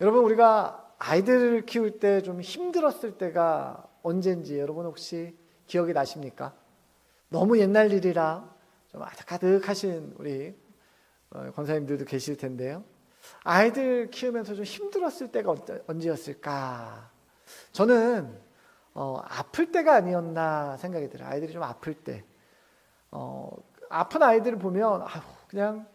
여러분, 우리가 아이들을 키울 때 좀 힘들었을 때가 언젠지 여러분 혹시 기억이 나십니까? 너무 옛날 일이라 좀 아득아득하신 우리 권사님들도 계실 텐데요. 아이들 키우면서 좀 힘들었을 때가 언제였을까? 저는 아플 때가 아니었나 생각이 들어요. 아이들이 좀 아플 때. 아픈 아이들을 보면 그냥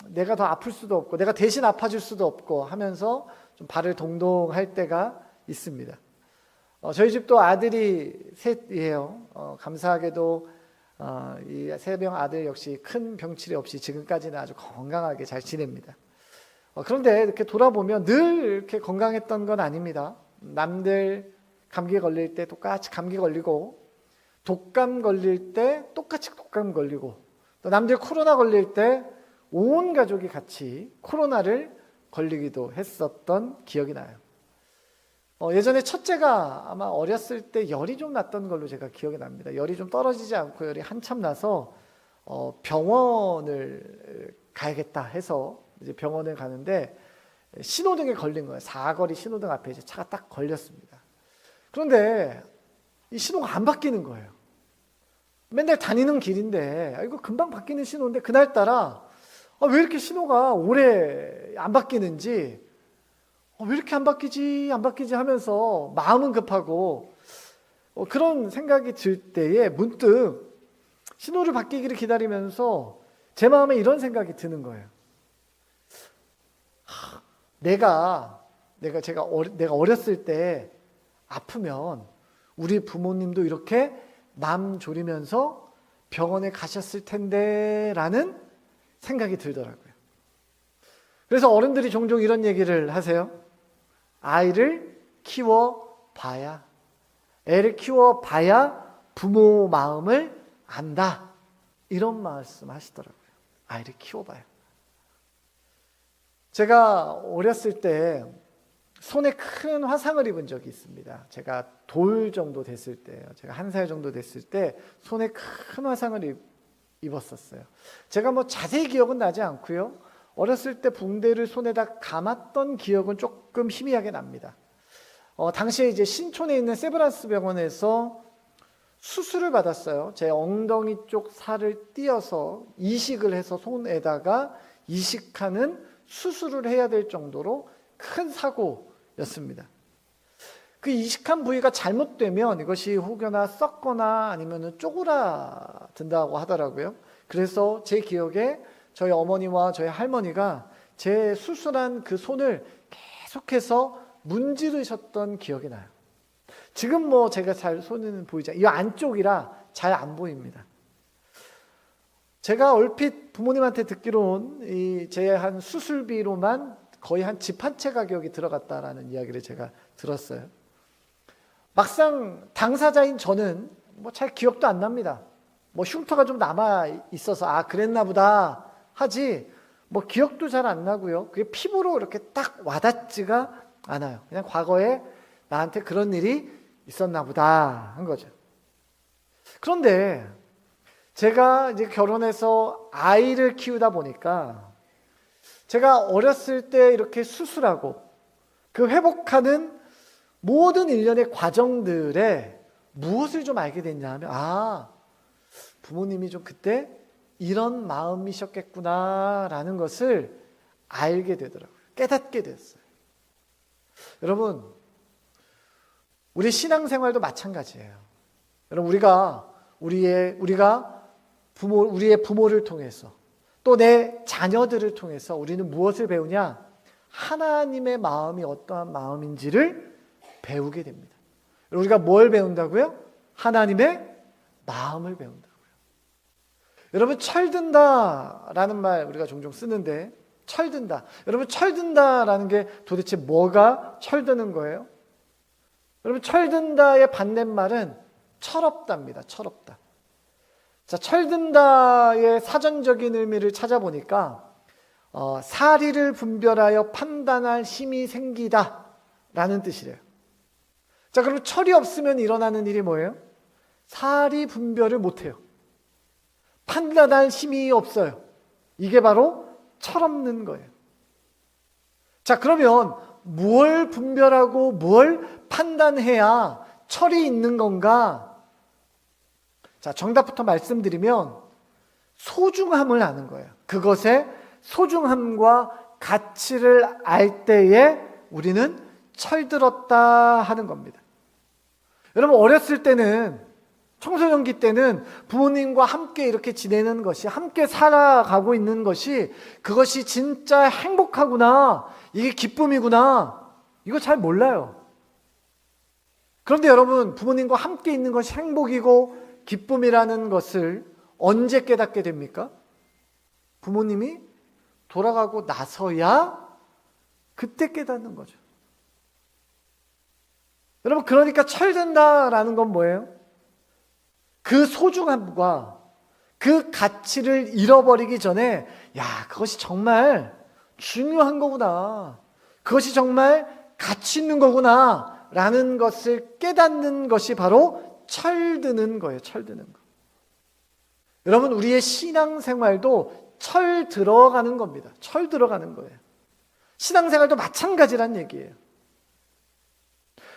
내가 더 아플 수도 없고 내가 대신 아파줄 수도 없고 하면서 좀 발을 동동할 때가 있습니다. 저희 집도 아들이 셋이에요. 감사하게도 이 세 명 아들 역시 큰 병치레 없이 지금까지는 아주 건강하게 잘 지냅니다. 그런데 이렇게 돌아보면 늘 이렇게 건강했던 건 아닙니다. 남들 감기 걸릴 때 똑같이 감기 걸리고, 독감 걸릴 때 똑같이 독감 걸리고, 또 남들 코로나 걸릴 때 온 가족이 같이 코로나를 걸리기도 했었던 기억이 나요. 예전에 첫째가 아마 어렸을 때 열이 좀 났던 걸로 제가 기억이 납니다. 열이 좀 떨어지지 않고 열이 한참 나서 병원을 가야겠다 해서 이제 병원을 가는데 신호등에 걸린 거예요. 사거리 신호등 앞에 이제 차가 딱 걸렸습니다. 그런데 이 신호가 안 바뀌는 거예요. 맨날 다니는 길인데 이거 금방 바뀌는 신호인데 그날따라 왜 이렇게 신호가 오래 안 바뀌는지, 왜 이렇게 안 바뀌지 하면서 마음은 급하고 그런 생각이 들 때에 문득 신호를 바뀌기를 기다리면서 제 마음에 이런 생각이 드는 거예요. 내가 어렸을 때 아프면 우리 부모님도 이렇게 마음 졸이면서 병원에 가셨을 텐데 라는 생각이 들더라고요. 그래서 어른들이 종종 이런 얘기를 하세요. 아이를 키워봐야, 애를 키워봐야 부모 마음을 안다, 이런 말씀 하시더라고요. 아이를 키워봐야. 제가 어렸을 때 손에 큰 화상을 입은 적이 있습니다. 제가 돌 정도 됐을 때요. 제가 1살 정도 됐을 때 손에 큰 화상을 입었었어요. 제가 뭐 자세히 기억은 나지 않고요. 어렸을 때 붕대를 손에다 감았던 기억은 조금 희미하게 납니다. 당시에 이제 신촌에 있는 세브란스 병원에서 수술을 받았어요. 제 엉덩이 쪽 살을 띄어서 이식을 해서 손에다가 이식하는 수술을 해야 될 정도로 큰 사고였습니다. 그 이식한 부위가 잘못되면 이것이 혹여나 썩거나 아니면 쪼그라든다고 하더라고요. 그래서 제 기억에 저희 어머니와 저희 할머니가 제 수술한 그 손을 계속해서 문지르셨던 기억이 나요. 지금 뭐 제가 잘 손은 보이지 않아요. 이 안쪽이라 잘 안 보입니다. 제가 얼핏 부모님한테 듣기로는 제 한 수술비로만 거의 한 집 한 채 가격이 들어갔다라는 이야기를 제가 들었어요. 막상 당사자인 저는 뭐 잘 기억도 안 납니다. 뭐 흉터가 좀 남아 있어서 그랬나 보다 하지 뭐 기억도 잘 안 나고요. 그게 피부로 이렇게 딱 와닿지가 않아요. 그냥 과거에 나한테 그런 일이 있었나 보다 한 거죠. 그런데 제가 이제 결혼해서 아이를 키우다 보니까 제가 어렸을 때 이렇게 수술하고 그 회복하는 모든 일련의 과정들에 무엇을 좀 알게 됐냐 하면 부모님이 좀 그때 이런 마음이셨겠구나라는 것을 알게 되더라고요. 깨닫게 됐어요. 여러분, 우리 신앙생활도 마찬가지예요. 여러분, 우리가 우리의 부모를 통해서 또 내 자녀들을 통해서 우리는 무엇을 배우냐? 하나님의 마음이 어떠한 마음인지를 배우게 됩니다. 우리가 뭘 배운다고요? 하나님의 마음을 배운다고요. 여러분, 철든다라는 말 우리가 종종 쓰는데, 철든다. 여러분, 철든다라는 게 도대체 뭐가 철드는 거예요? 여러분, 철든다의 반대말은 철없답니다. 철없다. 자, 철든다의 사전적인 의미를 찾아보니까 사리를 분별하여 판단할 힘이 생기다라는 뜻이래요. 자, 그럼 철이 없으면 일어나는 일이 뭐예요? 사리 분별을 못해요. 판단할 힘이 없어요. 이게 바로 철없는 거예요. 자, 그러면 무엇을 분별하고 무엇을 판단해야 철이 있는 건가? 자, 정답부터 말씀드리면 소중함을 아는 거예요. 그것의 소중함과 가치를 알 때에 우리는 철들었다 하는 겁니다. 여러분, 어렸을 때는, 청소년기 때는 부모님과 함께 이렇게 지내는 것이, 함께 살아가고 있는 것이, 그것이 진짜 행복하구나, 이게 기쁨이구나, 이거 잘 몰라요. 그런데 여러분, 부모님과 함께 있는 것이 행복이고 기쁨이라는 것을 언제 깨닫게 됩니까? 부모님이 돌아가고 나서야 그때 깨닫는 거죠. 여러분, 그러니까 철든다라는 건 뭐예요? 그 소중함과 그 가치를 잃어버리기 전에, 야, 그것이 정말 중요한 거구나, 그것이 정말 가치 있는 거구나 라는 것을 깨닫는 것이 바로 철드는 거예요. 철드는 거. 여러분, 우리의 신앙생활도 철 들어가는 겁니다. 철 들어가는 거예요. 신앙생활도 마찬가지란 얘기예요.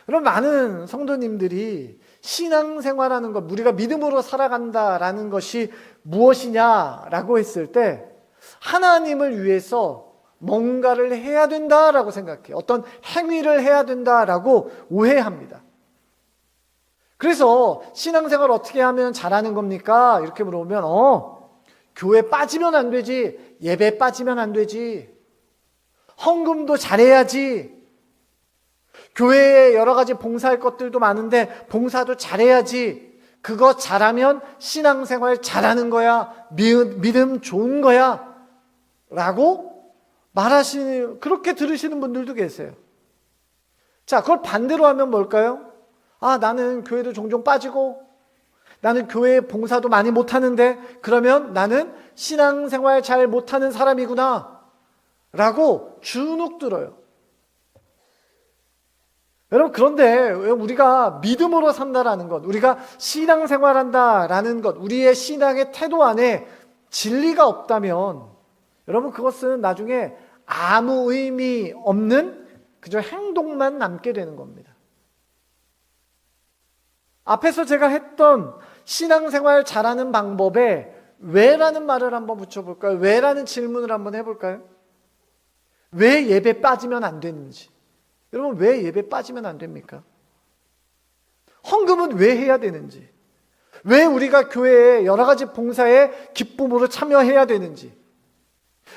여러분, 많은 성도님들이 신앙생활하는 것, 우리가 믿음으로 살아간다라는 것이 무엇이냐라고 했을 때 하나님을 위해서 뭔가를 해야 된다라고 생각해요. 어떤 행위를 해야 된다라고 오해합니다. 그래서 신앙생활 어떻게 하면 잘하는 겁니까? 이렇게 물어보면 교회 빠지면 안 되지, 예배 빠지면 안 되지, 헌금도 잘해야지, 교회에 여러 가지 봉사할 것들도 많은데 봉사도 잘해야지, 그거 잘하면 신앙생활 잘하는 거야, 믿음 좋은 거야 라고 말하시는, 그렇게 들으시는 분들도 계세요. 자, 그걸 반대로 하면 뭘까요? 아, 나는 교회도 종종 빠지고 나는 교회 봉사도 많이 못하는데 그러면 나는 신앙생활 잘 못하는 사람이구나 라고 주눅 들어요. 여러분, 그런데 우리가 믿음으로 산다라는 것, 우리가 신앙생활한다라는 것, 우리의 신앙의 태도 안에 진리가 없다면 여러분, 그것은 나중에 아무 의미 없는 그저 행동만 남게 되는 겁니다. 앞에서 제가 했던 신앙생활 잘하는 방법에 왜라는 말을 한번 붙여볼까요? 왜라는 질문을 한번 해볼까요? 왜 예배 빠지면 안 되는지. 여러분, 왜 예배 빠지면 안 됩니까? 헌금은 왜 해야 되는지, 왜 우리가 교회에 여러 가지 봉사에 기쁨으로 참여해야 되는지,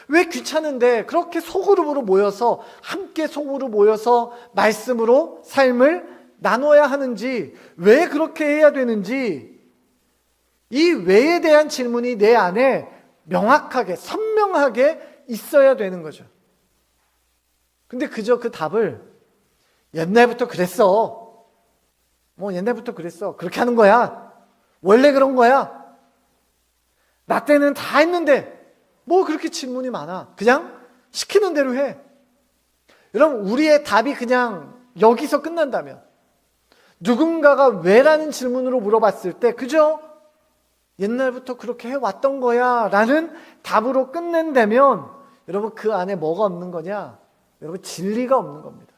왜 귀찮은데 그렇게 소그룹으로 모여서, 함께 소그룹 모여서 말씀으로 삶을 나눠야 하는지, 왜 그렇게 해야 되는지, 이 왜에 대한 질문이 내 안에 명확하게, 선명하게 있어야 되는 거죠. 근데 그저 그 답을 옛날부터 그랬어, 옛날부터 그랬어, 그렇게 하는 거야, 원래 그런 거야, 나 때는 다 했는데 뭐 그렇게 질문이 많아, 그냥 시키는 대로 해. 여러분, 우리의 답이 그냥 여기서 끝난다면, 누군가가 왜라는 질문으로 물어봤을 때 그저 옛날부터 그렇게 해왔던 거야 라는 답으로 끝낸다면, 여러분, 그 안에 뭐가 없는 거냐? 여러분, 진리가 없는 겁니다.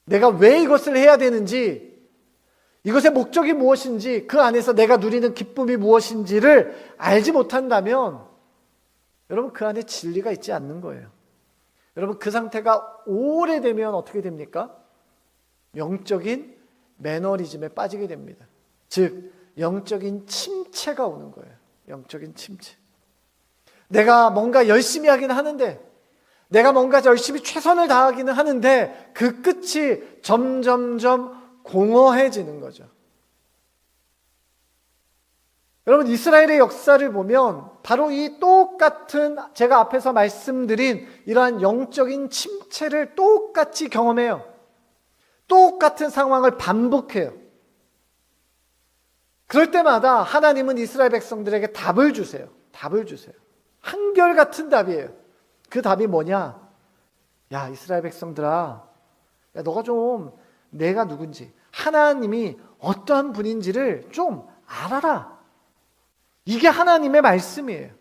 내가 왜 이것을 해야 되는지, 이것의 목적이 무엇인지, 그 안에서 내가 누리는 기쁨이 무엇인지를 알지 못한다면 여러분, 그 안에 진리가 있지 않는 거예요. 여러분, 그 상태가 오래되면 어떻게 됩니까? 영적인 매너리즘에 빠지게 됩니다. 즉, 영적인 침체가 오는 거예요. 영적인 침체. 내가 뭔가 열심히 하긴 하는데, 내가 뭔가 열심히 최선을 다하기는 하는데 그 끝이 점점점 공허해지는 거죠. 여러분, 이스라엘의 역사를 보면 바로 이 똑같은, 제가 앞에서 말씀드린 이러한 영적인 침체를 똑같이 경험해요. 똑같은 상황을 반복해요. 그럴 때마다 하나님은 이스라엘 백성들에게 답을 주세요. 답을 주세요. 한결같은 답이에요. 그 답이 뭐냐? 야, 이스라엘 백성들아, 야, 너가 좀 내가 누군지, 하나님이 어떠한 분인지를 좀 알아라. 이게 하나님의 말씀이에요.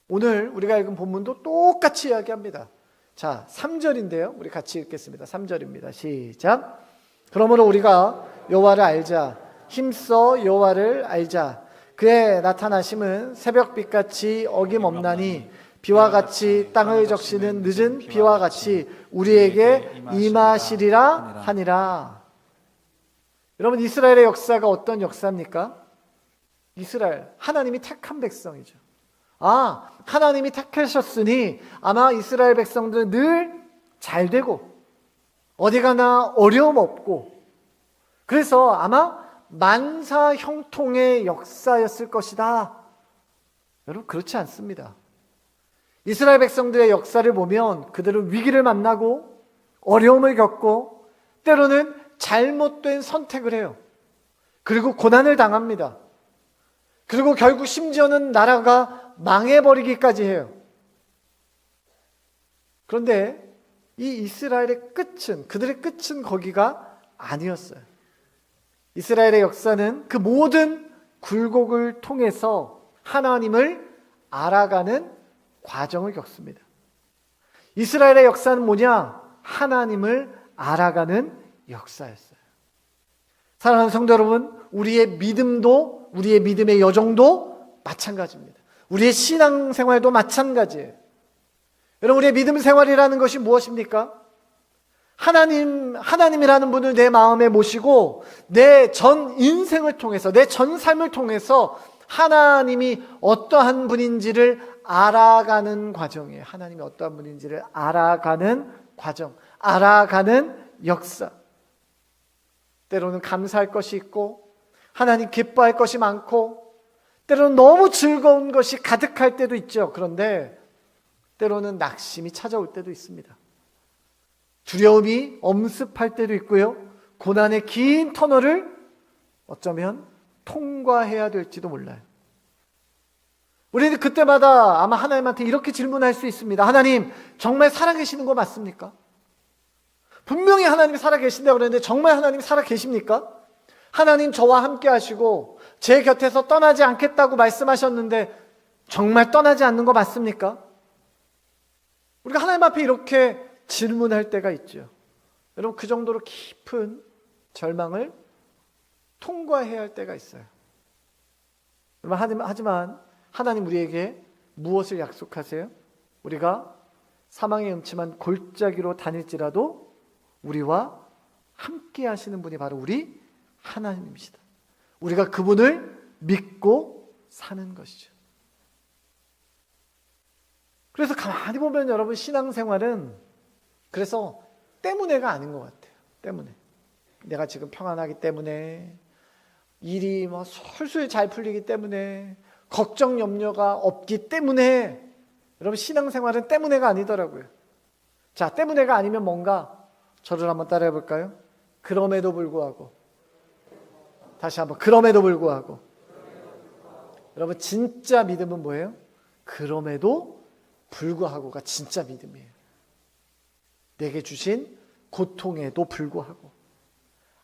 오늘 우리가 읽은 본문도 똑같이 이야기합니다. 자, 3절인데요. 우리 같이 읽겠습니다. 3절입니다. 시작. 그러므로 우리가 여호와를 알자. 힘써 여호와를 알자. 그의 나타나심은 새벽빛같이 어김없나니 비와 같이 땅을 적시는 늦은 비와 같이 우리에게 임하시리라 하니라. 여러분, 이스라엘의 역사가 어떤 역사입니까? 이스라엘, 하나님이 택한 백성이죠. 하나님이 택하셨으니 아마 이스라엘 백성들은 늘 잘 되고 어디 가나 어려움 없고, 그래서 아마 만사 형통의 역사였을 것이다. 여러분, 그렇지 않습니다. 이스라엘 백성들의 역사를 보면 그들은 위기를 만나고 어려움을 겪고 때로는 잘못된 선택을 해요. 그리고 고난을 당합니다. 그리고 결국 심지어는 나라가 망해버리기까지 해요. 그런데 이 이스라엘의 끝은, 그들의 끝은 거기가 아니었어요. 이스라엘의 역사는 그 모든 굴곡을 통해서 하나님을 알아가는 과정을 겪습니다. 이스라엘의 역사는 뭐냐? 하나님을 알아가는 역사였어요. 사랑하는 성도 여러분, 우리의 믿음도, 우리의 믿음의 여정도 마찬가지입니다. 우리의 신앙생활도 마찬가지예요. 여러분, 우리의 믿음 생활이라는 것이 무엇입니까? 하나님이라는 분을 내 마음에 모시고 내 전 인생을 통해서, 내 전 삶을 통해서 하나님이 어떠한 분인지를 알아가는 과정이에요. 하나님이 어떠한 분인지를 알아가는 과정, 알아가는 역사. 때로는 감사할 것이 있고 하나님 기뻐할 것이 많고 때로는 너무 즐거운 것이 가득할 때도 있죠. 그런데 때로는 낙심이 찾아올 때도 있습니다. 두려움이 엄습할 때도 있고요. 고난의 긴 터널을 어쩌면 통과해야 될지도 몰라요. 우리는 그때마다 아마 하나님한테 이렇게 질문할 수 있습니다. 하나님, 정말 살아계시는 거 맞습니까? 분명히 하나님이 살아계신다고 그러는데 정말 하나님이 살아계십니까? 하나님 저와 함께 하시고 제 곁에서 떠나지 않겠다고 말씀하셨는데 정말 떠나지 않는 거 맞습니까? 우리가 하나님 앞에 이렇게 질문할 때가 있죠. 여러분, 그 정도로 깊은 절망을 통과해야 할 때가 있어요. 하지만 하나님 우리에게 무엇을 약속하세요? 우리가 사망의 음침한 골짜기로 다닐지라도 우리와 함께 하시는 분이 바로 우리 하나님이시다. 우리가 그분을 믿고 사는 것이죠. 그래서 가만히 보면 여러분, 신앙생활은 그래서 때문에가 아닌 것 같아요. 때문에. 내가 지금 평안하기 때문에, 일이 솔솔 잘 풀리기 때문에, 걱정 염려가 없기 때문에. 여러분, 신앙생활은 때문에가 아니더라고요. 자, 때문에가 아니면 뭔가, 저를 한번 따라해 볼까요? 그럼에도 불구하고. 다시 한번, 그럼에도 불구하고. 여러분, 진짜 믿음은 뭐예요? 그럼에도 불구하고가 진짜 믿음이에요. 내게 주신 고통에도 불구하고,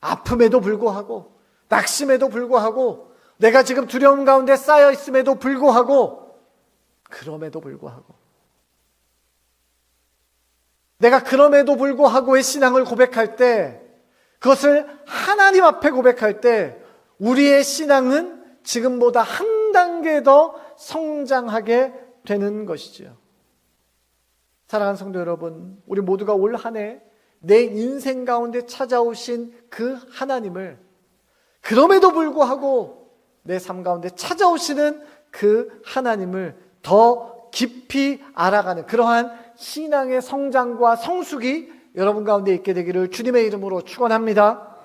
아픔에도 불구하고, 낙심에도 불구하고, 내가 지금 두려움 가운데 쌓여 있음에도 불구하고, 그럼에도 불구하고, 내가 그럼에도 불구하고의 신앙을 고백할 때, 그것을 하나님 앞에 고백할 때 우리의 신앙은 지금보다 한 단계 더 성장하게 되는 것이죠. 사랑하는 성도 여러분, 우리 모두가 올 한 해 내 인생 가운데 찾아오신 그 하나님을, 그럼에도 불구하고 내 삶 가운데 찾아오시는 그 하나님을 더 깊이 알아가는 그러한 신앙의 성장과 성숙이 여러분 가운데 있게 되기를 주님의 이름으로 축원합니다.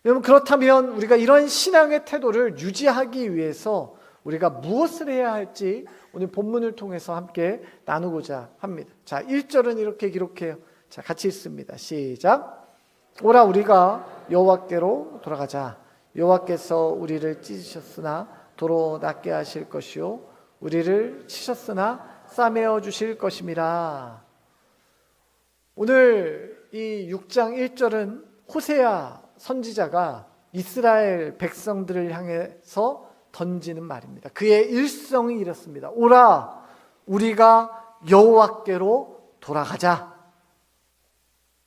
여러분, 그렇다면 우리가 이런 신앙의 태도를 유지하기 위해서 우리가 무엇을 해야 할지 오늘 본문을 통해서 함께 나누고자 합니다. 자, 1절은 이렇게 기록해요. 자, 같이 읽습니다. 시작. 오라, 우리가 여호와께로 돌아가자. 여호와께서 우리를 찢으셨으나 도로 낫게 하실 것이요 우리를 치셨으나 싸매어 주실 것임이라. 오늘 이 6장 1절은 호세아 선지자가 이스라엘 백성들을 향해서 던지는 말입니다. 그의 일성이 이렇습니다. 오라, 우리가 여호와께로 돌아가자.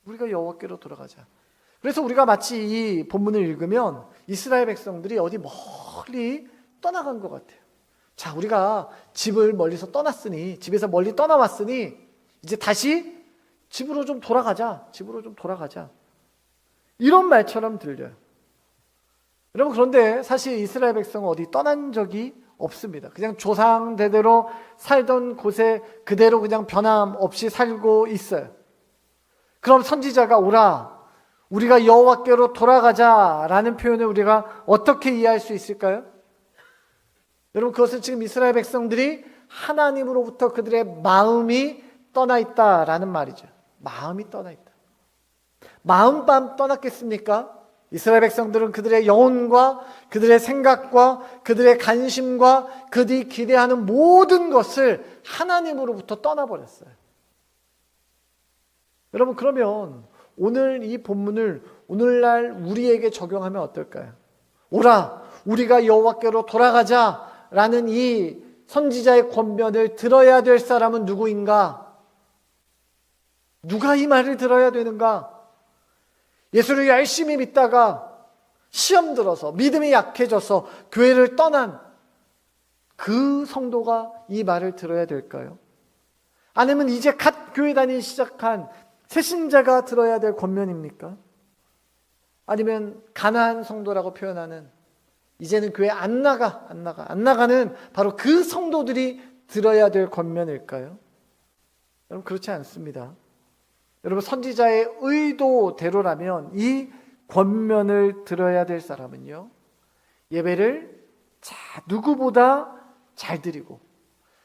우리가 여호와께로 돌아가자. 그래서 우리가 마치 이 본문을 읽으면 이스라엘 백성들이 어디 멀리 떠나간 것 같아요. 자, 우리가 집을 멀리서 떠났으니, 집에서 멀리 떠나왔으니 이제 다시 집으로 좀 돌아가자. 집으로 좀 돌아가자. 이런 말처럼 들려요. 여러분, 그런데 사실 이스라엘 백성은 어디 떠난 적이 없습니다. 그냥 조상대대로 살던 곳에 그대로 그냥 변함없이 살고 있어요. 그럼 선지자가 오라, 우리가 여호와께로 돌아가자라는 표현을 우리가 어떻게 이해할 수 있을까요? 여러분, 그것은 지금 이스라엘 백성들이 하나님으로부터 그들의 마음이 떠나 있다라는 말이죠. 마음이 떠나 있다. 마음만 떠났겠습니까? 이스라엘 백성들은 그들의 영혼과 그들의 생각과 그들의 관심과 그들이 기대하는 모든 것을 하나님으로부터 떠나버렸어요. 여러분, 그러면 오늘 이 본문을 오늘날 우리에게 적용하면 어떨까요? 오라, 우리가 여호와께로 돌아가자라는 이 선지자의 권면을 들어야 될 사람은 누구인가? 누가 이 말을 들어야 되는가? 예수를 열심히 믿다가 시험 들어서 믿음이 약해져서 교회를 떠난 그 성도가 이 말을 들어야 될까요? 아니면 이제 갓 교회 다니기 시작한 새신자가 들어야 될 권면입니까? 아니면 가난한 성도라고 표현하는 이제는 교회 안 나가는 바로 그 성도들이 들어야 될 권면일까요? 여러분, 그렇지 않습니다. 여러분, 선지자의 의도대로라면 이 권면을 들어야 될 사람은요, 예배를 누구보다 잘 드리고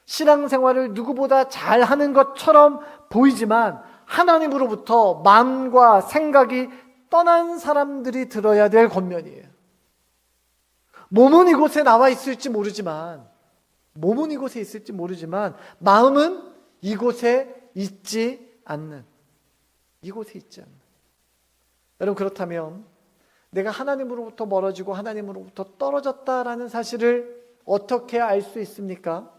신앙생활을 누구보다 잘하는 것처럼 보이지만 하나님으로부터 마음과 생각이 떠난 사람들이 들어야 될 권면이에요. 몸은 이곳에 나와 있을지 모르지만 마음은 이곳에 있지 않는, 여러분, 그렇다면 내가 하나님으로부터 멀어지고 하나님으로부터 떨어졌다라는 사실을 어떻게 알 수 있습니까?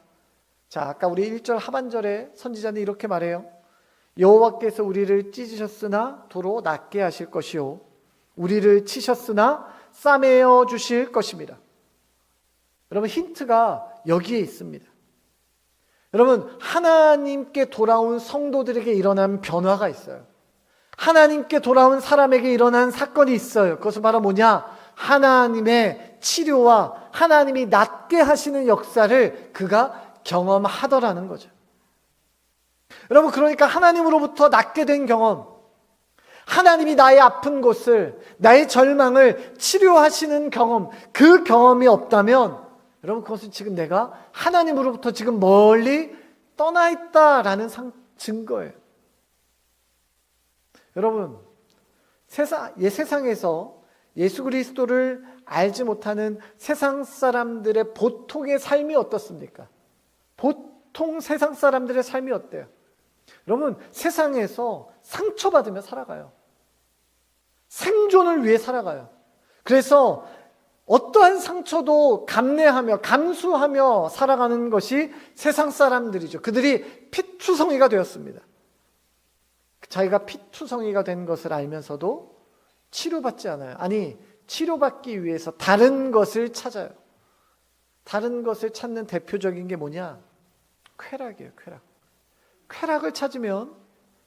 자, 아까 우리 1절 하반절에 선지자는 이렇게 말해요. 여호와께서 우리를 찢으셨으나 도로 낫게 하실 것이요 우리를 치셨으나 싸매어 주실 것입니다. 여러분, 힌트가 여기에 있습니다. 여러분, 하나님께 돌아온 성도들에게 일어난 변화가 있어요. 하나님께 돌아온 사람에게 일어난 사건이 있어요. 그것은 바로 뭐냐? 하나님의 치료와 하나님이 낫게 하시는 역사를 그가 경험하더라는 거죠. 여러분, 그러니까 하나님으로부터 낫게 된 경험, 하나님이 나의 아픈 곳을, 나의 절망을 치료하시는 경험, 그 경험이 없다면 여러분, 그것은 지금 내가 하나님으로부터 지금 멀리 떠나 있다라는 증거예요. 여러분, 세상에서 예수 그리스도를 알지 못하는 세상 사람들의 보통의 삶이 어떻습니까? 보통 세상 사람들의 삶이 어때요? 여러분, 세상에서 상처받으며 살아가요. 생존을 위해 살아가요. 그래서 어떠한 상처도 감내하며 감수하며 살아가는 것이 세상 사람들이죠. 그들이 피투성이가 되었습니다. 자기가 피투성이가 된 것을 알면서도 치료받지 않아요. 아니, 치료받기 위해서 다른 것을 찾아요. 다른 것을 찾는 대표적인 게 뭐냐? 쾌락이에요. 쾌락을 찾으면,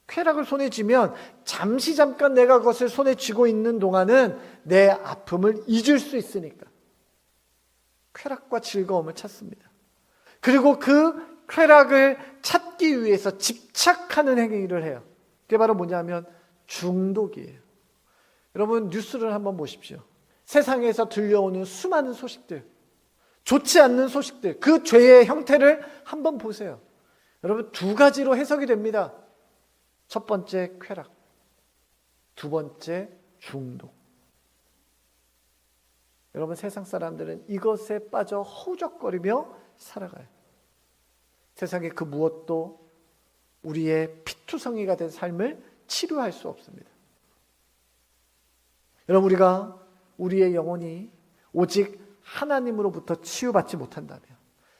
쾌락을 손에 쥐면 잠깐 내가 그것을 손에 쥐고 있는 동안은 내 아픔을 잊을 수 있으니까 쾌락과 즐거움을 찾습니다. 그리고 그 쾌락을 찾기 위해서 집착하는 행위를 해요. 그게 바로 뭐냐면 중독이에요. 여러분, 뉴스를 한번 보십시오. 세상에서 들려오는 수많은 소식들, 좋지 않는 소식들, 그 죄의 형태를 한번 보세요. 여러분, 두 가지로 해석이 됩니다. 첫 번째 쾌락, 두 번째 중독. 여러분, 세상 사람들은 이것에 빠져 허우적거리며 살아가요. 세상의 그 무엇도 우리의 피투성이가 된 삶을 치료할 수 없습니다. 여러분, 우리의 영혼이 오직 하나님으로부터 치유받지 못한다면,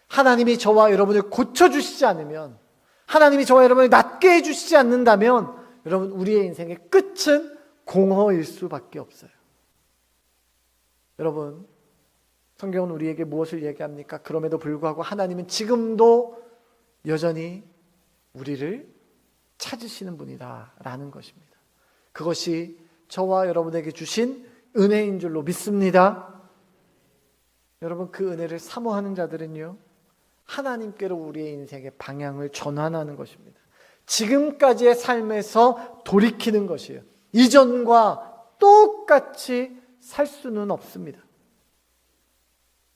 하나님이 저와 여러분을 고쳐주시지 않으면, 하나님이 저와 여러분을 낫게 해주시지 않는다면 여러분 우리의 인생의 끝은 공허일 수밖에 없어요. 여러분 성경은 우리에게 무엇을 얘기합니까? 그럼에도 불구하고 하나님은 지금도 여전히 우리를 찾으시는 분이다라는 것입니다. 그것이 저와 여러분에게 주신 은혜인 줄로 믿습니다. 여러분 그 은혜를 사모하는 자들은요 하나님께로 우리의 인생의 방향을 전환하는 것입니다. 지금까지의 삶에서 돌이키는 것이에요. 이전과 똑같이 살 수는 없습니다.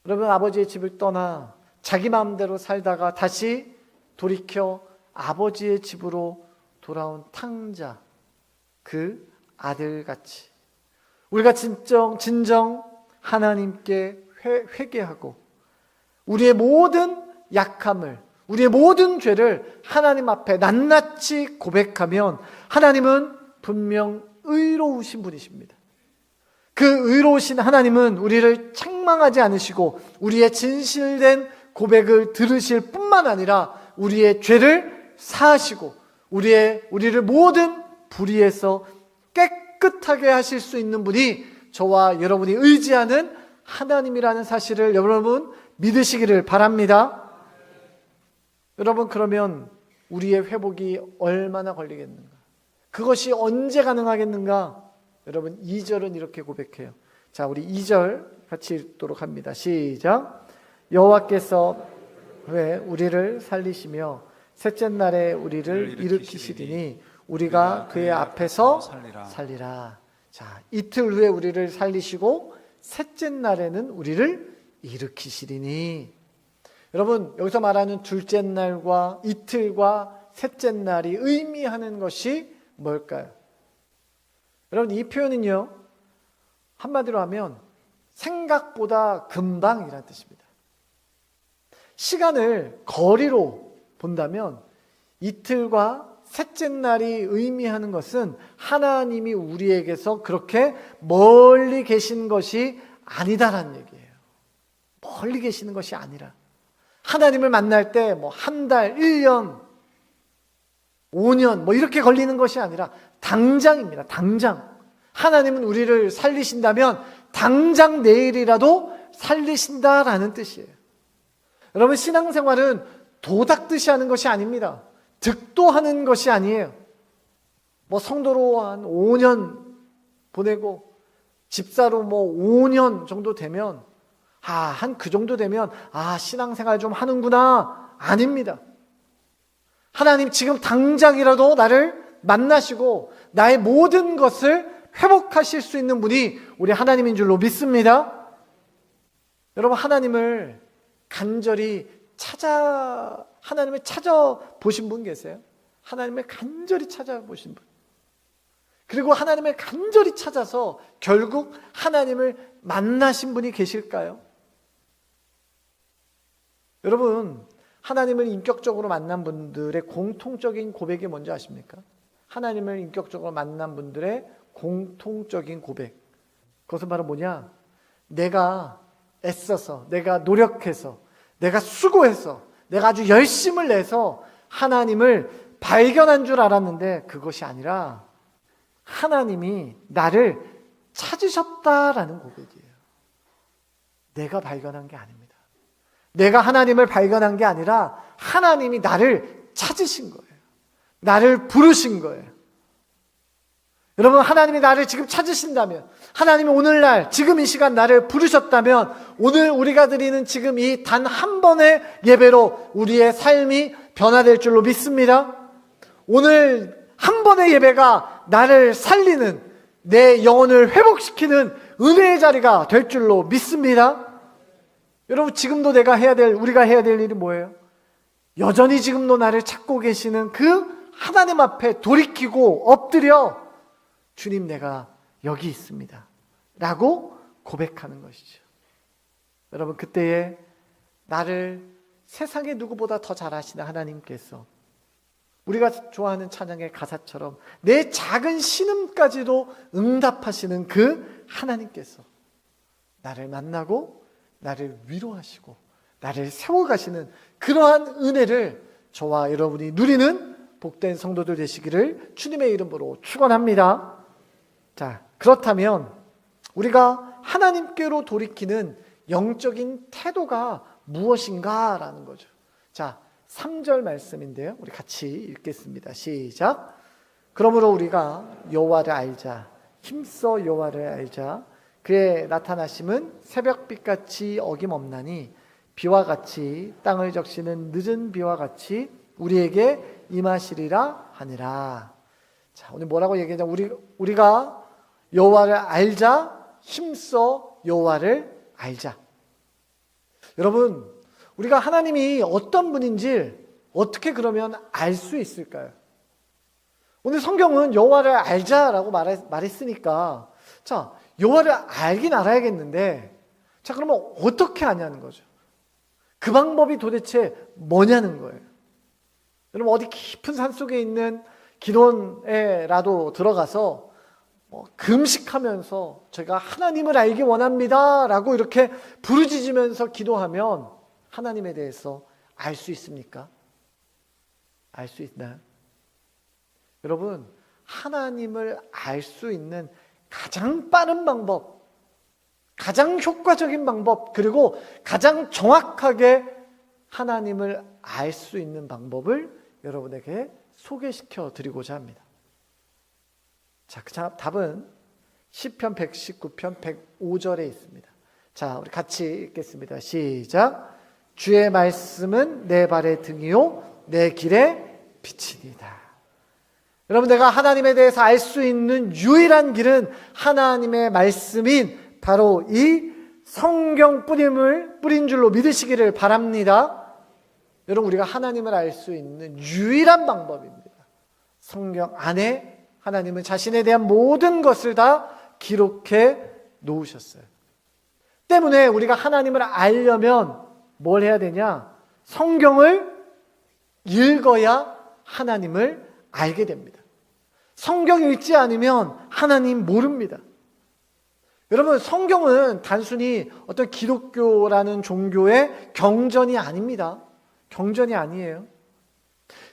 여러분 아버지의 집을 떠나 자기 마음대로 살다가 다시 돌이켜 아버지의 집으로 돌아온 탕자, 그 아들같이 우리가 진정 하나님께 회개하고 우리의 모든 약함을, 우리의 모든 죄를 하나님 앞에 낱낱이 고백하면 하나님은 분명 의로우신 분이십니다. 그 의로우신 하나님은 우리를 책망하지 않으시고 우리의 진실된 고백을 들으실 뿐만 아니라 우리의 죄를 사하시고 우리를 모든 불의에서 깨끗하게 하실 수 있는 분이 저와 여러분이 의지하는 하나님이라는 사실을 여러분 믿으시기를 바랍니다. 여러분 그러면 우리의 회복이 얼마나 걸리겠는가? 그것이 언제 가능하겠는가? 여러분 2절은 이렇게 고백해요. 자, 우리 2절 같이 읽도록 합니다. 시작. 여호와께서 왜 우리를 살리시며 셋째 날에 우리를 일으키시리니 우리가 그의 앞에서 살리라. 자, 이틀 후에 우리를 살리시고 셋째 날에는 우리를 일으키시리니. 여러분 여기서 말하는 둘째 날과 이틀과 셋째 날이 의미하는 것이 뭘까요? 여러분 이 표현은요 한마디로 하면 생각보다 금방이라는 뜻입니다. 시간을 거리로 본다면 이틀과 셋째 날이 의미하는 것은 하나님이 우리에게서 그렇게 멀리 계신 것이 아니다라는 얘기예요. 멀리 계시는 것이 아니라 하나님을 만날 때 뭐 한 달, 1년, 5년 뭐 이렇게 걸리는 것이 아니라 당장입니다. 당장. 하나님은 우리를 살리신다면 당장 내일이라도 살리신다라는 뜻이에요. 여러분 신앙생활은 도닦듯이 하는 것이 아닙니다. 득도하는 것이 아니에요. 뭐 성도로 한 5년 보내고 집사로 뭐 5년 정도 되면 한 그 정도 되면 신앙생활 좀 하는구나. 아닙니다. 하나님 지금 당장이라도 나를 만나시고 나의 모든 것을 회복하실 수 있는 분이 우리 하나님인 줄로 믿습니다. 여러분 하나님을 간절히 하나님을 찾아보신 분 계세요? 하나님을 간절히 찾아보신 분. 그리고 하나님을 간절히 찾아서 결국 하나님을 만나신 분이 계실까요? 여러분 하나님을 인격적으로 만난 분들의 공통적인 고백이 뭔지 아십니까? 하나님을 인격적으로 만난 분들의 공통적인 고백. 그것은 바로 뭐냐? 내가 애써서, 내가 노력해서, 내가 수고해서, 내가 아주 열심을 내서 하나님을 발견한 줄 알았는데 그것이 아니라 하나님이 나를 찾으셨다라는 고백이에요. 내가 발견한 게 아닙니다. 내가 하나님을 발견한 게 아니라 하나님이 나를 찾으신 거예요. 나를 부르신 거예요. 여러분 하나님이 나를 지금 찾으신다면, 하나님이 오늘날 지금 이 시간 나를 부르셨다면 오늘 우리가 드리는 지금 이 단 한 번의 예배로 우리의 삶이 변화될 줄로 믿습니다. 오늘 한 번의 예배가 나를 살리는, 내 영혼을 회복시키는 은혜의 자리가 될 줄로 믿습니다. 여러분 지금도 우리가 해야 될 일이 뭐예요? 여전히 지금도 나를 찾고 계시는 그 하나님 앞에 돌이키고 엎드려 주님 내가 여기 있습니다 라고 고백하는 것이죠. 여러분 그때에 나를 세상의 누구보다 더 잘 아시는 하나님께서 우리가 좋아하는 찬양의 가사처럼 내 작은 신음까지도 응답하시는 그 하나님께서 나를 만나고 나를 위로하시고 나를 세워가시는 그러한 은혜를 저와 여러분이 누리는 복된 성도들 되시기를 주님의 이름으로 축원합니다. 자, 그렇다면 우리가 하나님께로 돌이키는 영적인 태도가 무엇인가라는 거죠. 자, 3절 말씀인데요. 우리 같이 읽겠습니다. 시작. 그러므로 우리가 여호와를 알자. 힘써 여호와를 알자. 그의 나타나심은 새벽빛같이 어김없나니 비와 같이 땅을 적시는 늦은 비와 같이 우리에게 임하시리라 하니라. 자, 오늘 뭐라고 얘기하냐? 우리가 여호와를 알자. 힘써 여호와를 알자. 여러분, 우리가 하나님이 어떤 분인지 어떻게 그러면 알 수 있을까요? 오늘 성경은 여호와를 알자라고 말했으니까, 자, 여호와를 알긴 알아야겠는데, 자, 그러면 어떻게 아냐는 거죠. 그 방법이 도대체 뭐냐는 거예요. 여러분, 어디 깊은 산속에 있는 기도원에라도 들어가서 금식하면서 제가 하나님을 알기 원합니다 라고 이렇게 부르짖으면서 기도하면 하나님에 대해서 알 수 있습니까? 알 수 있나요? 여러분, 하나님을 알 수 있는 가장 빠른 방법, 가장 효과적인 방법, 그리고 가장 정확하게 하나님을 알 수 있는 방법을 여러분에게 소개시켜 드리고자 합니다. 자, 그 답은 시편 119편 105절에 있습니다. 자, 우리 같이 읽겠습니다. 시작. 주의 말씀은 내 발의 등이요 내 길의 빛이니이다. 여러분, 내가 하나님에 대해서 알 수 있는 유일한 길은 하나님의 말씀인 바로 이 성경 뿌린 줄로 믿으시기를 바랍니다. 여러분, 우리가 하나님을 알 수 있는 유일한 방법입니다. 성경 안에 하나님은 자신에 대한 모든 것을 다 기록해 놓으셨어요. 때문에 우리가 하나님을 알려면 뭘 해야 되냐? 성경을 읽어야 하나님을 알게 됩니다. 성경 읽지 않으면 하나님 모릅니다. 여러분, 성경은 단순히 어떤 기독교라는 종교의 경전이 아닙니다. 경전이 아니에요.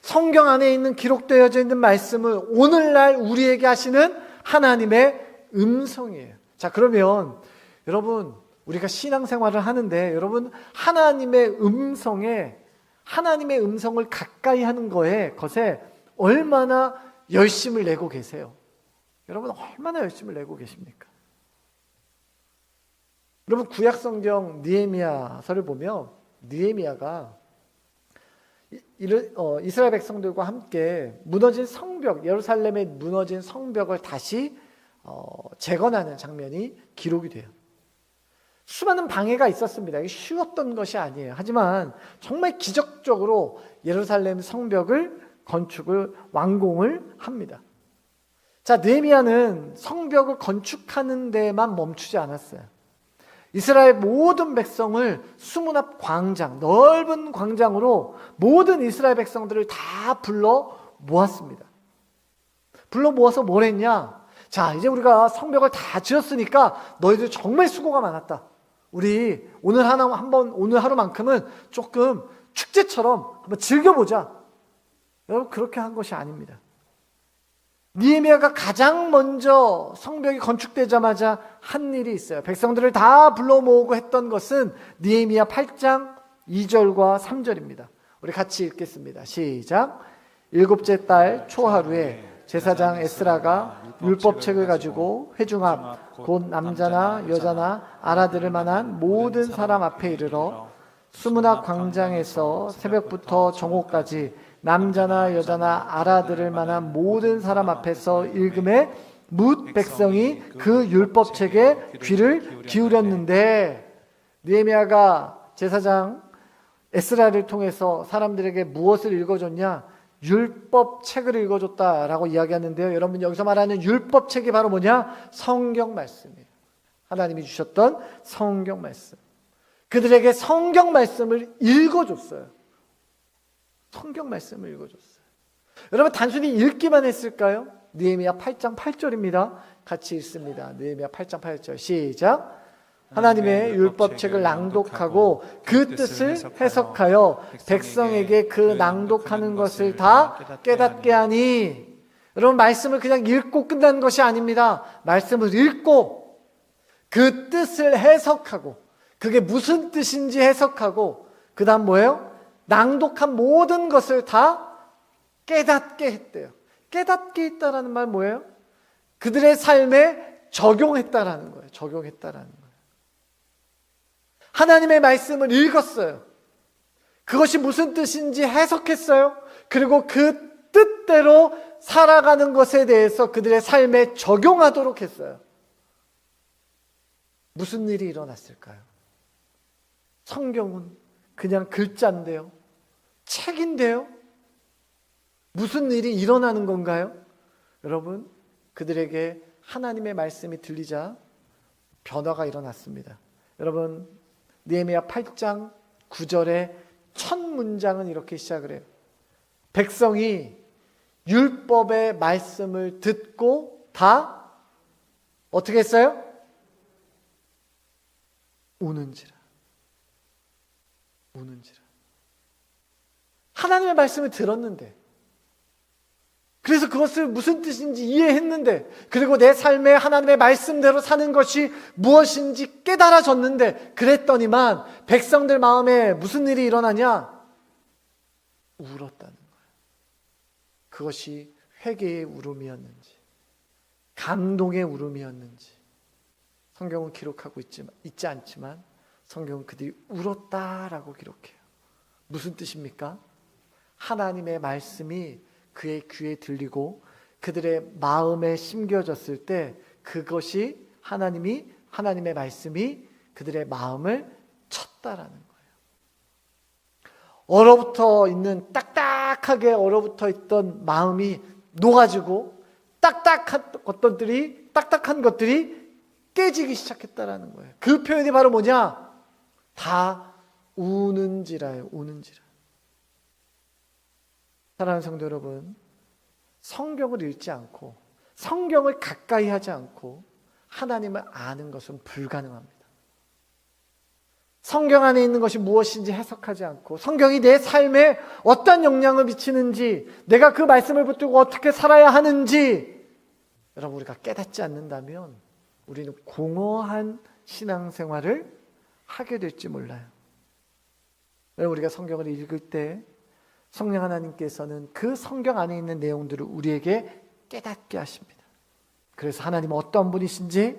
성경 안에 있는 기록되어져 있는 말씀은 오늘날 우리에게 하시는 하나님의 음성이에요. 자, 그러면 여러분, 우리가 신앙생활을 하는데 여러분, 하나님의 음성을 가까이 하는 것에 얼마나 열심을 내고 계세요? 여러분, 얼마나 열심을 내고 계십니까? 여러분, 구약성경 느헤미야서를 보면 느헤미야가 이스라엘 백성들과 함께 무너진 성벽, 예루살렘의 무너진 성벽을 다시 재건하는 장면이 기록이 돼요. 수많은 방해가 있었습니다. 이게 쉬웠던 것이 아니에요. 하지만 정말 기적적으로 예루살렘 성벽을 완공을 합니다. 자, 느헤미야는 성벽을 건축하는 데만 멈추지 않았어요. 이스라엘 모든 백성을 수문 앞 광장, 넓은 광장으로 모든 이스라엘 백성들을 다 불러 모았습니다. 불러 모아서 뭘 했냐? 자, 이제 우리가 성벽을 다 지었으니까 너희들 정말 수고가 많았다. 우리 오늘 하루만큼은 조금 축제처럼 한번 즐겨보자. 여러분, 그렇게 한 것이 아닙니다. 느헤미야가 가장 먼저 성벽이 건축되자마자 한 일이 있어요. 백성들을 다 불러 모으고 했던 것은 느헤미야 8장 2절과 3절입니다. 우리 같이 읽겠습니다. 시작. 7째 달 초하루에 제사장 에스라가 율법책을 가지고 회중 앞 곧 남자나 여자나 알아들을 만한 모든 사람 앞에 이르러 수문학 광장에서 새벽부터 정오까지 남자나 여자나 알아들을 만한 모든 사람 앞에서 읽음에 뭇 백성이 그 율법책에 귀를 기울였는데, 느헤미야가 제사장 에스라를 통해서 사람들에게 무엇을 읽어줬냐? 율법책을 읽어줬다라고 이야기하는데요. 여러분, 여기서 말하는 율법책이 바로 뭐냐? 성경 말씀이에요. 하나님이 주셨던 성경 말씀. 그들에게 성경 말씀을 읽어줬어요. 성경 말씀을 읽어줬어요. 여러분, 단순히 읽기만 했을까요? 느헤미야 8장 8절입니다. 같이 읽습니다. 느헤미야 8장 8절 시작. 하나님의 율법책을 낭독하고 그 뜻을 해석하여 백성에게 그 낭독하는 것을 다 깨닫게 하니. 여러분, 말씀을 그냥 읽고 끝나는 것이 아닙니다. 말씀을 읽고 그 뜻을 해석하고 그게 무슨 뜻인지 해석하고 그 다음 뭐예요? 낭독한 모든 것을 다 깨닫게 했대요. 깨닫게 했다라는 말 뭐예요? 그들의 삶에 적용했다라는 거예요. 적용했다라는 거예요. 하나님의 말씀을 읽었어요. 그것이 무슨 뜻인지 해석했어요. 그리고 그 뜻대로 살아가는 것에 대해서 그들의 삶에 적용하도록 했어요. 무슨 일이 일어났을까요? 성경은 그냥 글자인데요. 책인데요. 무슨 일이 일어나는 건가요? 여러분, 그들에게 하나님의 말씀이 들리자 변화가 일어났습니다. 여러분, 느헤미야 8장 9절의 첫 문장은 이렇게 시작을 해요. 백성이 율법의 말씀을 듣고 다 어떻게 했어요? 우는지라. 우는지라. 하나님의 말씀을 들었는데, 그래서 그것을 무슨 뜻인지 이해했는데, 그리고 내 삶에 하나님의 말씀대로 사는 것이 무엇인지 깨달아졌는데, 그랬더니만 백성들 마음에 무슨 일이 일어나냐? 울었다는 거예요. 그것이 회개의 울음이었는지 감동의 울음이었는지 성경은 기록하고 있지 않지만 성경은 그들이 울었다라고 기록해요. 무슨 뜻입니까? 하나님의 말씀이 그의 귀에 들리고 그들의 마음에 심겨졌을 때 그것이 하나님의 말씀이 그들의 마음을 쳤다라는 거예요. 얼어붙어 있는 딱딱하게 얼어붙어 있던 마음이 녹아지고 딱딱한 것들이 깨지기 시작했다라는 거예요. 그 표현이 바로 뭐냐? 다 우는지라예요. 우는지라. 사랑하는 성도 여러분, 성경을 읽지 않고 성경을 가까이 하지 않고 하나님을 아는 것은 불가능합니다. 성경 안에 있는 것이 무엇인지 해석하지 않고 성경이 내 삶에 어떤 영향을 미치는지, 내가 그 말씀을 붙들고 어떻게 살아야 하는지 여러분, 우리가 깨닫지 않는다면 우리는 공허한 신앙생활을 하게 될지 몰라요. 여러분, 우리가 성경을 읽을 때 성령 하나님께서는 그 성경 안에 있는 내용들을 우리에게 깨닫게 하십니다. 그래서 하나님은 어떤 분이신지,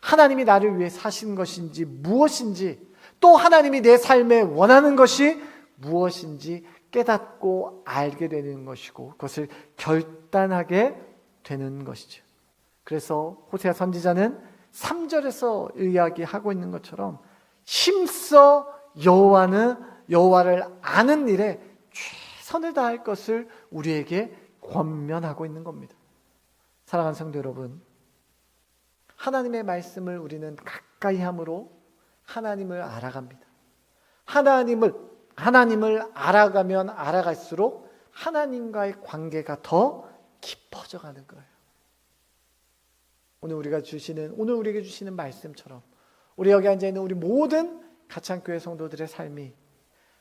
하나님이 나를 위해 사신 것인지 무엇인지, 또 하나님이 내 삶에 원하는 것이 무엇인지 깨닫고 알게 되는 것이고 그것을 결단하게 되는 것이죠. 그래서 호세아 선지자는 3절에서 이야기하고 있는 것처럼 힘써 여호와를 아는 일에 최선을 다할 것을 우리에게 권면하고 있는 겁니다. 사랑하는 성도 여러분, 하나님의 말씀을 우리는 가까이 함으로 하나님을 알아갑니다. 하나님을 알아가면 알아갈수록 하나님과의 관계가 더 깊어져 가는 거예요. 오늘 우리에게 주시는 말씀처럼 우리 여기 앉아 있는 우리 모든 가창교회 성도들의 삶이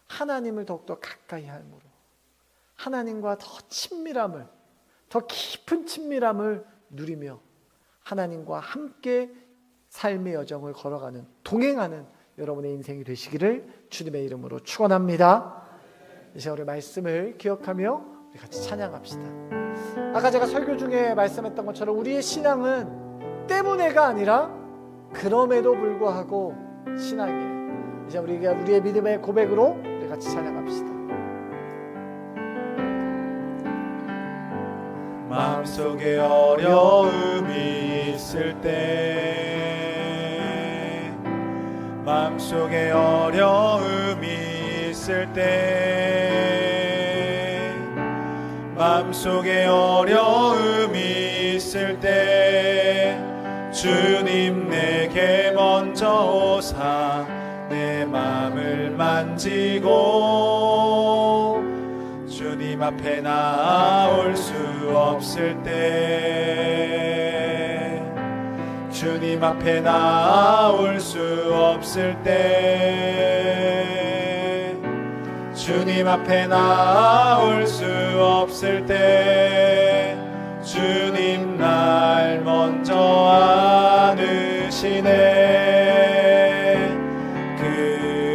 하나님을 더욱더 가까이 함으로 하나님과 더 깊은 친밀함을 누리며 하나님과 함께 삶의 여정을 걸어가는, 동행하는 여러분의 인생이 되시기를 주님의 이름으로 축원합니다. 이제 우리 말씀을 기억하며 우리 같이 찬양합시다. 아까 제가 설교 중에 말씀했던 것처럼 우리의 신앙은 때문에가 아니라 그럼에도 불구하고 신앙이에요. 이제 우리가 우리의 믿음의 고백으로 우리 같이 찬양합시다. 마음속에 어려움이 있을 때, 마음속에 어려움이 있을 때, 마음속에 어려움이 있을 때 주님 내게 먼저 오사 내 마음을 만지고 주님 앞에 나올 수 없을 때 주님 앞에 나올 수 없을 때 주님 앞에 나올 수 없을 때 주님 날 먼저 안으시네.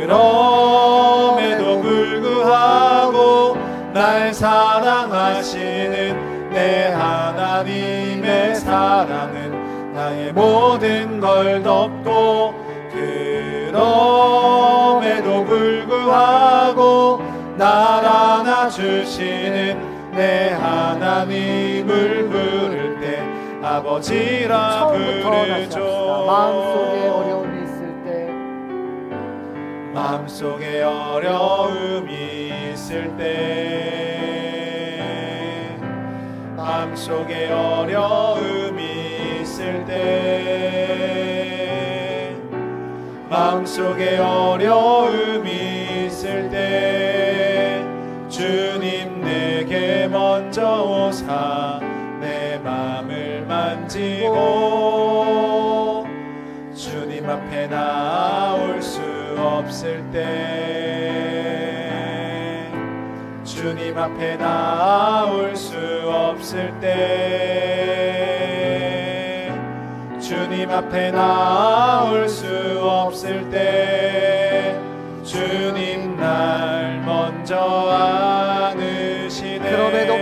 그럼에도 불구하고 날 사랑하시는 내 하나님의 사랑은 나의 모든 걸 덮고 그럼에도 불구하고 날 안아주시는 내 하나님을 부를 때 아버지라 부르죠. 마음속에 어려움이 있을 때 마음속에 어려움이 있을 때 마음속에 어려움이 있을 때 마음속에 어려움이 있을 때 주님 내게 먼저 오사 내 맘을 만지고 주님 앞에 나올 수 없을 때 주님 앞에 나올 수 없을 때 주님 앞에 나올 수 없을 때 주님 날 먼저 안으시네. 그럼에도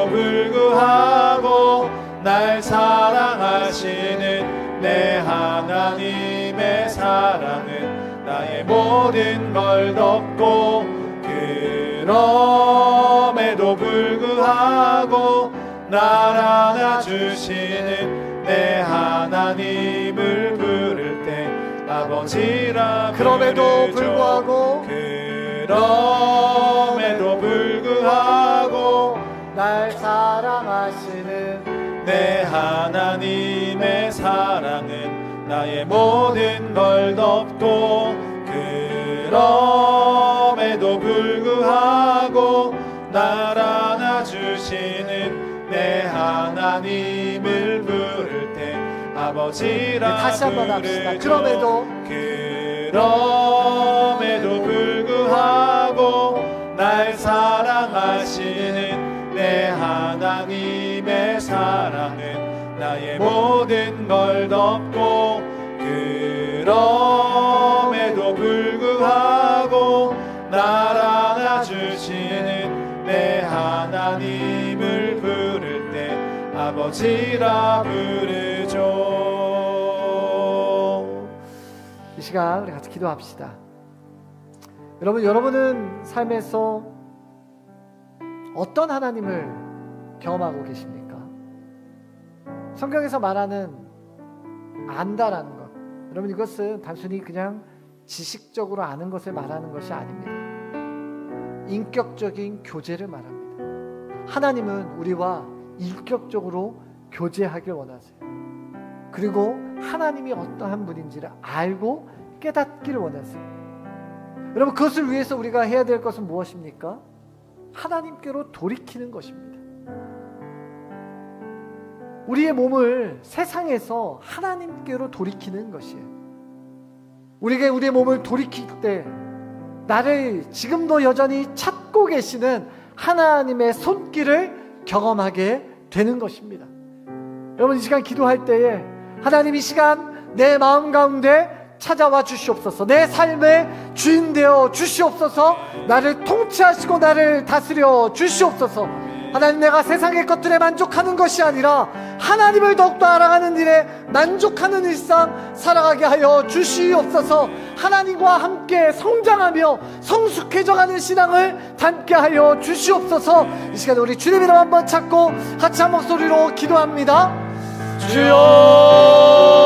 불구하고 날 사랑하시는 내 하나님의 사랑은 나의 모든 걸 덮고 그럼에도 불구하고 날 안아주시는 내 하나님을 부를 때 아버지라 그럼에도 부르죠. 불구하고 그럼에도 불구하고 날 사랑하시는 내 하나님의 사랑은 나의 모든 걸 덮고 그럼에도 불구하고 날 안아주시는 내 하나님을 부를 때 아버지라 다시 한번 합시다. 그럼에도 불구하고 날 사랑하시는 내 하나님의 사랑은 나의 모든 걸 덮고 그럼에도 불구하고 날 안아주시는 내 하나님을 부를 때 아버지라 부르죠. 이 시간 우리 같이 기도합시다. 여러분은 삶에서 어떤 하나님을 경험하고 계십니까? 성경에서 말하는 안다라는 것, 여러분 이것은 단순히 그냥 지식적으로 아는 것을 말하는 것이 아닙니다. 인격적인 교제를 말합니다. 하나님은 우리와 인격적으로 교제하길 원하세요. 그리고 하나님이 어떠한 분인지를 알고 깨닫기를 원하세요. 여러분 그것을 위해서 우리가 해야 될 것은 무엇입니까? 하나님께로 돌이키는 것입니다. 우리의 몸을 세상에서 하나님께로 돌이키는 것이에요. 우리가 우리의 몸을 돌이킬 때 나를 지금도 여전히 찾고 계시는 하나님의 손길을 경험하게 되는 것입니다. 여러분 이 시간 기도할 때에 하나님 이 시간 내 마음 가운데 찾아와 주시옵소서. 내 삶의 주인 되어 주시옵소서. 나를 통치하시고 나를 다스려 주시옵소서. 하나님 내가 세상의 것들에 만족하는 것이 아니라 하나님을 더욱더 알아가는 일에 만족하는 일상 살아가게 하여 주시옵소서. 하나님과 함께 성장하며 성숙해져가는 신앙을 닮게 하여 주시옵소서. 이 시간에 우리 주님 이름 한번 찾고 같이 한 목소리로 기도합니다. 주여